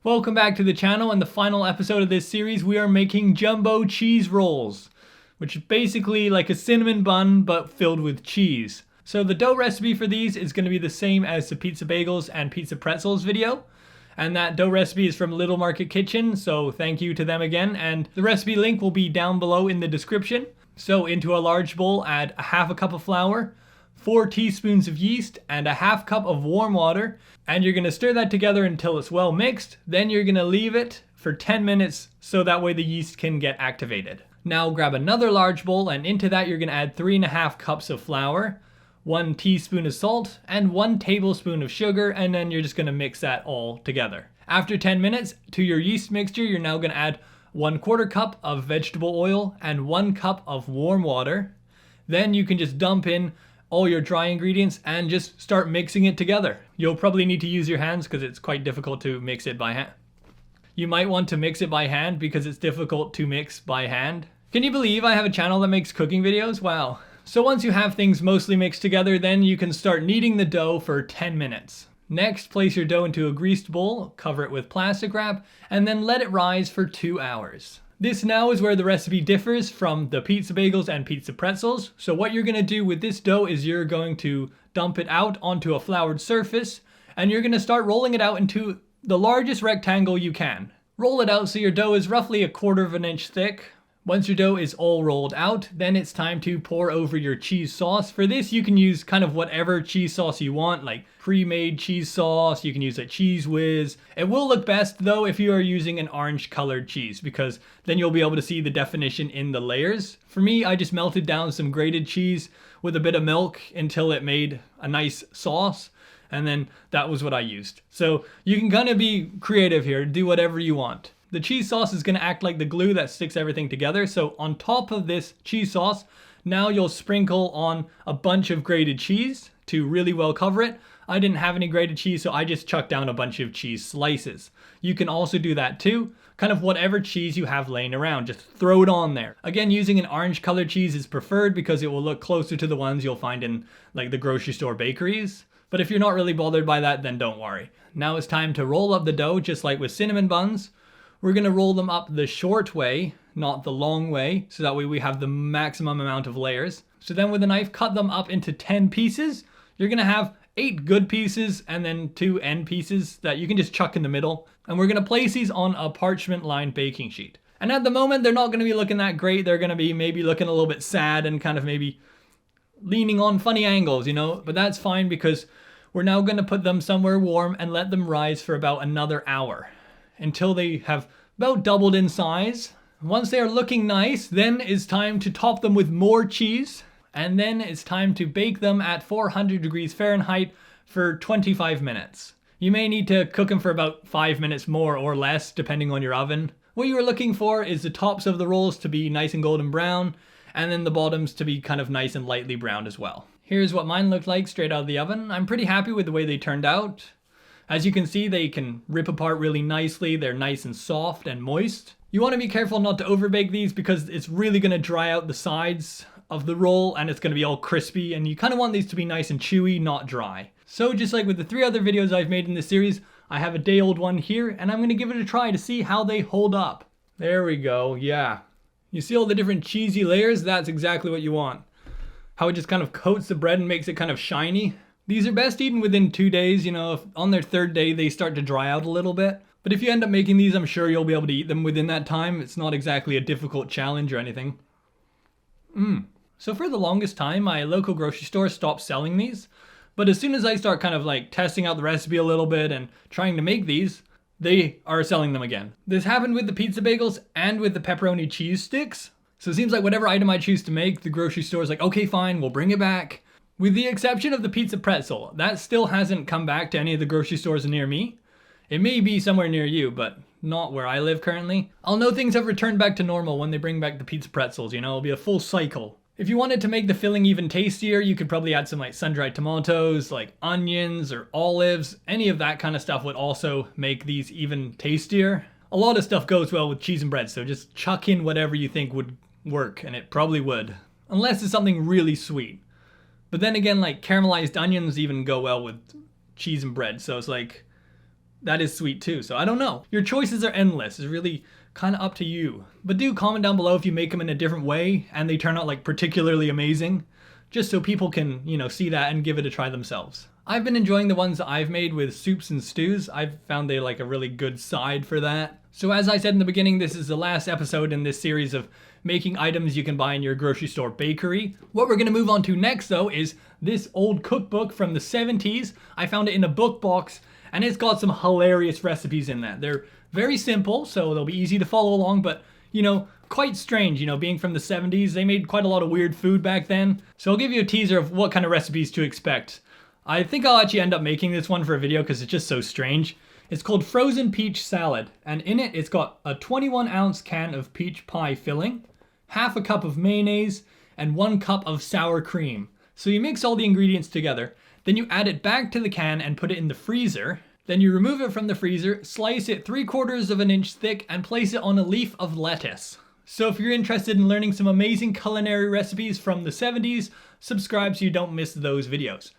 Welcome back to the channel. In the final episode of this series, we are making jumbo cheese rolls, which is basically like a cinnamon bun but filled with cheese. So the dough recipe for these is going to be the same as the pizza bagels and pizza pretzels video. And that dough recipe is from Little Market Kitchen, so thank you to them again. And the recipe link will be down below in the description. So into a large bowl, add a half a cup of flour, 4 teaspoons of yeast, and a half cup of warm water. And you're gonna stir that together until it's well mixed. Then you're gonna leave it for 10 minutes so that way the yeast can get activated. Now grab another large bowl, and into that you're gonna add 3.5 cups of flour, 1 teaspoon of salt, and 1 tablespoon of sugar, and then you're just gonna mix that all together. After 10 minutes, to your yeast mixture, you're now gonna add 1/4 cup of vegetable oil and 1 cup of warm water. Then you can just dump in all your dry ingredients and just start mixing it together. You'll probably need to use your hands because it's quite difficult to mix it by hand. You might want to mix it by hand because it's difficult to mix by hand. Can you believe I have a channel that makes cooking videos? Wow. So once you have things mostly mixed together, then you can start kneading the dough for 10 minutes. Next, place your dough into a greased bowl, cover it with plastic wrap, and then let it rise for 2 hours. This now is where the recipe differs from the pizza bagels and pizza pretzels. So what you're gonna do with this dough is you're going to dump it out onto a floured surface, and you're gonna start rolling it out into the largest rectangle you can. Roll it out so your dough is roughly 1/4 of an inch thick. Once your dough is all rolled out, then it's time to pour over your cheese sauce. For this, you can use kind of whatever cheese sauce you want, like pre-made cheese sauce. You can use a Cheese Whiz. It will look best though if you are using an orange colored cheese, because then you'll be able to see the definition in the layers. For me, I just melted down some grated cheese with a bit of milk until it made a nice sauce. And then that was what I used. So you can kind of be creative here, do whatever you want. The cheese sauce is going to act like the glue that sticks everything together. So on top of this cheese sauce, now you'll sprinkle on a bunch of grated cheese to really well cover it. I didn't have any grated cheese, so I just chucked down a bunch of cheese slices. You can also do that too. Kind of whatever cheese you have laying around, just throw it on there. Again, using an orange colored cheese is preferred because it will look closer to the ones you'll find in like the grocery store bakeries. But if you're not really bothered by that, then don't worry. Now it's time to roll up the dough just like with cinnamon buns. We're gonna roll them up the short way, not the long way, so that way we have the maximum amount of layers. So then with a knife, cut them up into 10 pieces. You're gonna have 8 good pieces and then 2 end pieces that you can just chuck in the middle. And we're gonna place these on a parchment lined baking sheet. And at the moment, they're not gonna be looking that great. They're gonna be maybe looking a little bit sad and kind of maybe leaning on funny angles, you know, but that's fine because we're now gonna put them somewhere warm and let them rise for about another hour, until they have about doubled in size. Once they are looking nice, then it's time to top them with more cheese. And then it's time to bake them at 400 degrees Fahrenheit for 25 minutes. You may need to cook them for about 5 minutes more or less, depending on your oven. What you are looking for is the tops of the rolls to be nice and golden brown, and then the bottoms to be kind of nice and lightly brown as well. Here's what mine looked like straight out of the oven. I'm pretty happy with the way they turned out. As you can see, they can rip apart really nicely. They're nice and soft and moist. You want to be careful not to overbake these because it's really going to dry out the sides of the roll and it's going to be all crispy, and you kind of want these to be nice and chewy, not dry. So just like with the 3 other videos I've made in this series, I have a day old one here and I'm going to give it a try to see how they hold up. There we go, yeah. You see all the different cheesy layers? That's exactly what you want. How it just kind of coats the bread and makes it kind of shiny. These are best eaten within 2 days, you know, if on their 3rd day they start to dry out a little bit. But if you end up making these, I'm sure you'll be able to eat them within that time. It's not exactly a difficult challenge or anything. So for the longest time, my local grocery store stopped selling these. But as soon as I start kind of like testing out the recipe a little bit and trying to make these, they are selling them again. This happened with the pizza bagels and with the pepperoni cheese sticks. So it seems like whatever item I choose to make, the grocery store is like, okay, fine, we'll bring it back. With the exception of the pizza pretzel, that still hasn't come back to any of the grocery stores near me. It may be somewhere near you, but not where I live currently. I'll know things have returned back to normal when they bring back the pizza pretzels, you know, it'll be a full cycle. If you wanted to make the filling even tastier, you could probably add some like sun-dried tomatoes, like onions or olives. Any of that kind of stuff would also make these even tastier. A lot of stuff goes well with cheese and bread, so just chuck in whatever you think would work, and it probably would. Unless it's something really sweet. But then again, like caramelized onions even go well with cheese and bread. So it's like, that is sweet too. So I don't know. Your choices are endless. It's really kind of up to you. But do comment down below if you make them in a different way and they turn out like particularly amazing, just so people can, see that and give it a try themselves. I've been enjoying the ones that I've made with soups and stews. I've found they like a really good side for that. So as I said in the beginning, this is the last episode in this series of making items you can buy in your grocery store bakery. What we're gonna move on to next though is this old cookbook from the 70s. I found it in a book box and it's got some hilarious recipes in that. They're very simple, so they'll be easy to follow along, but quite strange, being from the 70s. They made quite a lot of weird food back then. So I'll give you a teaser of what kind of recipes to expect. I think I'll actually end up making this one for a video because it's just so strange. It's called Frozen Peach Salad, and in it, it's got a 21-ounce can of peach pie filling, half a cup of mayonnaise, and 1 cup of sour cream. So you mix all the ingredients together, then you add it back to the can and put it in the freezer. Then you remove it from the freezer, slice it 3/4 of an inch thick, and place it on a leaf of lettuce. So if you're interested in learning some amazing culinary recipes from the 70s, subscribe so you don't miss those videos.